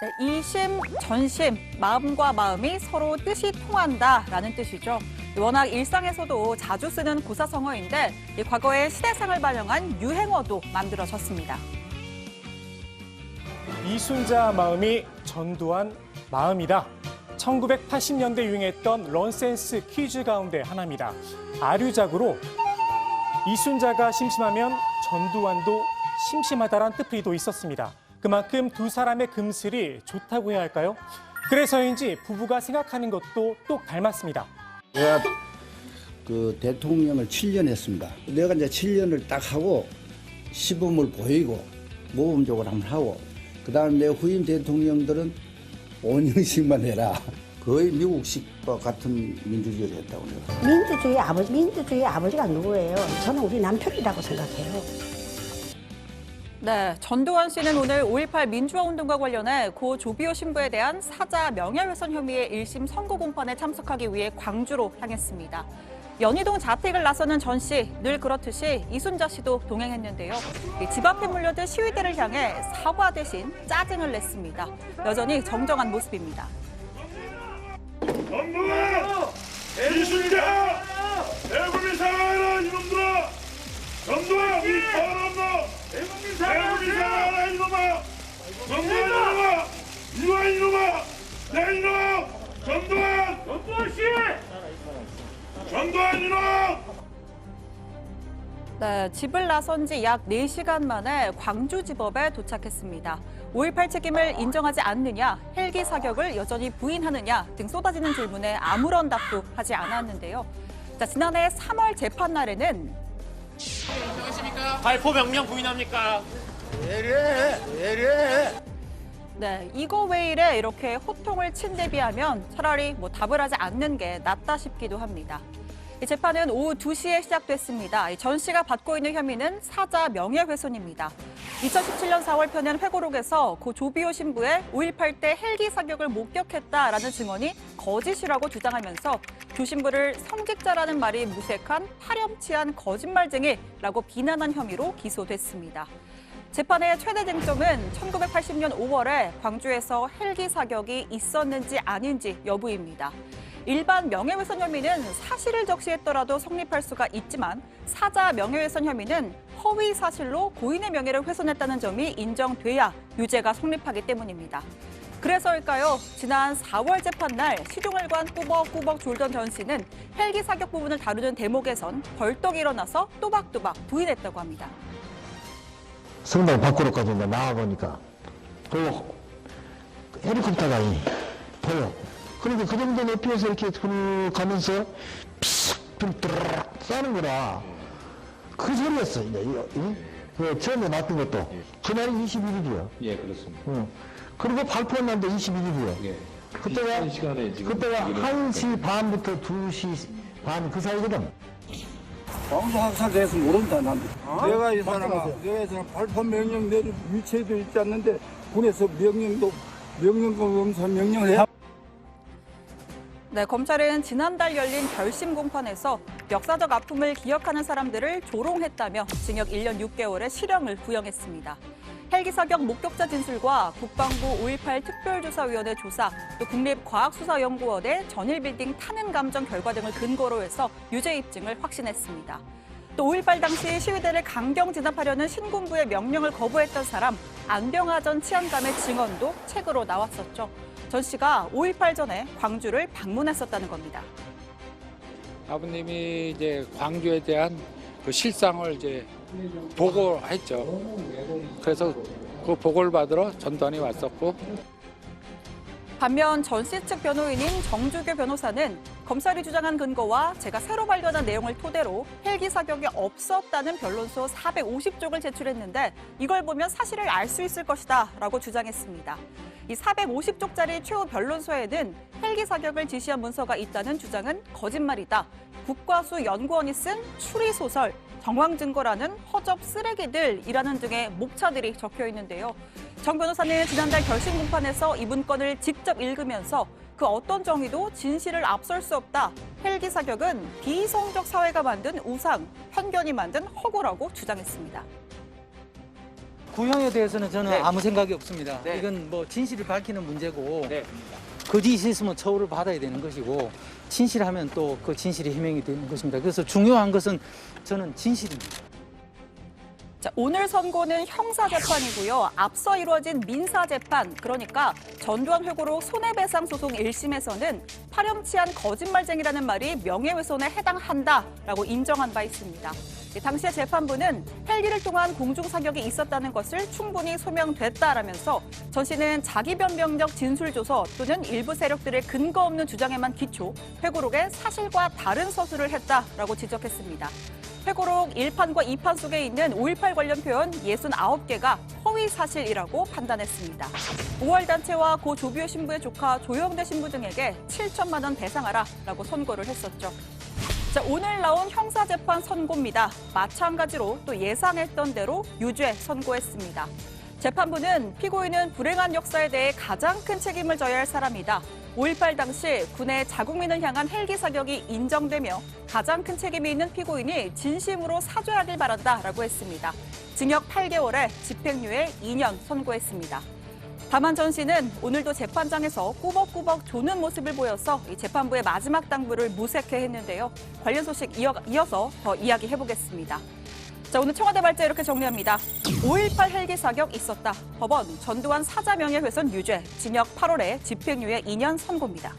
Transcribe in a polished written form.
네, 이심, 전심, 마음과 마음이 서로 뜻이 통한다라는 뜻이죠. 워낙 일상에서도 자주 쓰는 고사성어인데 과거에 시대상을 반영한 유행어도 만들어졌습니다. 이순자 마음이 전두환 마음이다. 1980년대 유행했던 넌센스 퀴즈 가운데 하나입니다. 아류작으로 이순자가 심심하면 전두환도 심심하다란 뜻풀이도 있었습니다. 그만큼 두 사람의 금슬이 좋다고 해야 할까요? 그래서인지 부부가 생각하는 것도 똑 닮았습니다. 제가 대통령을 7년 했습니다. 내가 이제 7년을 딱 하고 시범을 보이고 모범적으로 한번 하고 그다음에 내 후임 대통령들은 5년씩만 해라. 거의 미국식과 같은 민주주의를 했다고 내가. 민주주의의 아버지가 누구예요? 저는 우리 남편이라고 생각해요. 네, 전두환 씨는 오늘 5.18 민주화 운동과 관련해 고 조비오 신부에 대한 사자 명예훼손 혐의의 1심 선고 공판에 참석하기 위해 광주로 향했습니다. 연희동 자택을 나서는 전 씨, 늘 그렇듯이 이순자 씨도 동행했는데요. 집 앞에 몰려든 시위대를 향해 사과 대신 짜증을 냈습니다. 여전히 정정한 모습입니다. 전두환! 이순자! 대국민 사랑하라 이놈들아! 전두환! 이 사람아! 대국민 사랑하라 이놈아! 전두환 이놈아! 이놈아! 내 이놈! 전두환! 전두환 씨! 전두환 이놈! 네, 집을 나선 지 약 4시간 만에 광주지법에 도착했습니다. 5.18 책임을 인정하지 않느냐, 헬기 사격을 여전히 부인하느냐 등 쏟아지는 질문에 아무런 답도 하지 않았는데요. 자, 지난해 3월 재판 날에는 발포 명령 부인합니까? 네, 이거 왜 이래 이렇게 호통을 친 데 비하면 차라리 답을 하지 않는 게 낫다 싶기도 합니다. 이 재판은 오후 2시에 시작됐습니다. 전 씨가 받고 있는 혐의는 사자 명예훼손입니다. 2017년 4월 펴낸 회고록에서 고 조비오 신부의 5.18 때 헬기 사격을 목격했다라는 증언이 거짓이라고 주장하면서 조 신부를 성직자라는 말이 무색한 파렴치한 거짓말쟁이라고 비난한 혐의로 기소됐습니다. 재판의 최대 쟁점은 1980년 5월에 광주에서 헬기 사격이 있었는지 아닌지 여부입니다. 일반 명예훼손 혐의는 사실을 적시했더라도 성립할 수가 있지만 사자 명예훼손 혐의는 허위 사실로 고인의 명예를 훼손했다는 점이 인정돼야 유죄가 성립하기 때문입니다. 그래서일까요? 지난 4월 재판날 시종을관 꾸벅꾸벅 졸던 전 씨는 헬기 사격 부분을 다루는 대목에선 벌떡 일어나서 또박또박 부인했다고 합니다. 성당 밖으로까지 나와보니까 헬리콥터가 보여. 그러니까 그 정도 높이에서 이렇게 가면서 픽 뚜르륵 쏘는 거라. 그 소리였어. 그 처음에 났던 것도. 그날이 21일이요. 예, 그렇습니다. 그리고 발표한 날도 21일이요. 예. 그때가 시간에 지금 그때가 1시 반부터 2시 반 그 사이거든. 방수 학살돼서 모른다 난. 내가 이 사람 발포 명령 내릴 위치에도 있지 않는데 군에서 명령권 검사 명령을 해. 네, 검찰은 지난달 열린 결심 공판에서 역사적 아픔을 기억하는 사람들을 조롱했다며 징역 1년 6개월의 실형을 구형했습니다. 헬기 사격 목격자 진술과 국방부 5.18 특별조사위원회 조사, 또 국립과학수사연구원의 전일빌딩 타는 감정 결과 등을 근거로 해서 유죄 입증을 확신했습니다. 또 5.18 당시 시위대를 강경 진압하려는 신군부의 명령을 거부했던 사람 안병하 전 치안감의 증언도 책으로 나왔었죠. 전 씨가 5.18 전에 광주를 방문했었다는 겁니다. 아버님이 이제 광주에 대한 그 실상을 이제 보고했죠. 그래서 그 보고를 받으러 전두환이 왔었고. 반면 전 씨 측 변호인인 정주교 변호사는 검찰이 주장한 근거와 제가 새로 발견한 내용을 토대로 헬기 사격이 없었다는 변론서 450쪽을 제출했는데 이걸 보면 사실을 알 수 있을 것이다 라고 주장했습니다. 이 450쪽짜리 최후 변론서에는 헬기 사격을 지시한 문서가 있다는 주장은 거짓말이다. 국과수연구원이 쓴 추리소설, 정황증거라는 허접 쓰레기들이라는 등의 목차들이 적혀 있는데요. 정 변호사는 지난달 결심 공판에서 이 문건을 직접 읽으면서 그 어떤 정의도 진실을 앞설 수 없다. 헬기 사격은 비이성적 사회가 만든 우상, 편견이 만든 허구라고 주장했습니다. 구형에 대해서는 저는 네. 아무 생각이 없습니다. 네. 이건 뭐 진실을 밝히는 문제고 네. 거짓이 있으면 처우를 받아야 되는 것이고 진실하면 또 그 진실이 희명이 되는 것입니다. 그래서 중요한 것은 저는 진실입니다. 자, 오늘 선고는 형사재판이고요. 앞서 이루어진 민사재판, 그러니까 전두환 회고록 손해배상 소송 1심에서는 파렴치한 거짓말쟁이라는 말이 명예훼손에 해당한다라고 인정한 바 있습니다. 당시에 재판부는 헬기를 통한 공중사격이 있었다는 것을 충분히 소명됐다라면서 전 씨는 자기 변명적 진술조서 또는 일부 세력들의 근거 없는 주장에만 기초 회고록에 사실과 다른 서술을 했다라고 지적했습니다. 회고록 1판과 2판 속에 있는 5.18 관련 표현 69개가 허위 사실이라고 판단했습니다. 5월 단체와 고 조비오 신부의 조카 조영대 신부 등에게 7천만 원 배상하라라고 선고를 했었죠. 자, 오늘 나온 형사재판 선고입니다. 마찬가지로 또 예상했던 대로 유죄 선고했습니다. 재판부는 피고인은 불행한 역사에 대해 가장 큰 책임을 져야 할 사람이다. 5.18 당시 군의 자국민을 향한 헬기 사격이 인정되며 가장 큰 책임이 있는 피고인이 진심으로 사죄하길 바란다라고 했습니다. 징역 8개월에 집행유예 2년 선고했습니다. 다만 전 씨는 오늘도 재판장에서 꾸벅꾸벅 조는 모습을 보여서 이 재판부의 마지막 당부를 무색해 했는데요. 관련 소식 이어서 더 이야기해보겠습니다. 자, 오늘 청와대 발제 이렇게 정리합니다. 5.18 헬기 사격 있었다. 법원 전두환 사자 명예훼손 유죄, 징역 8월에 집행유예 2년 선고입니다.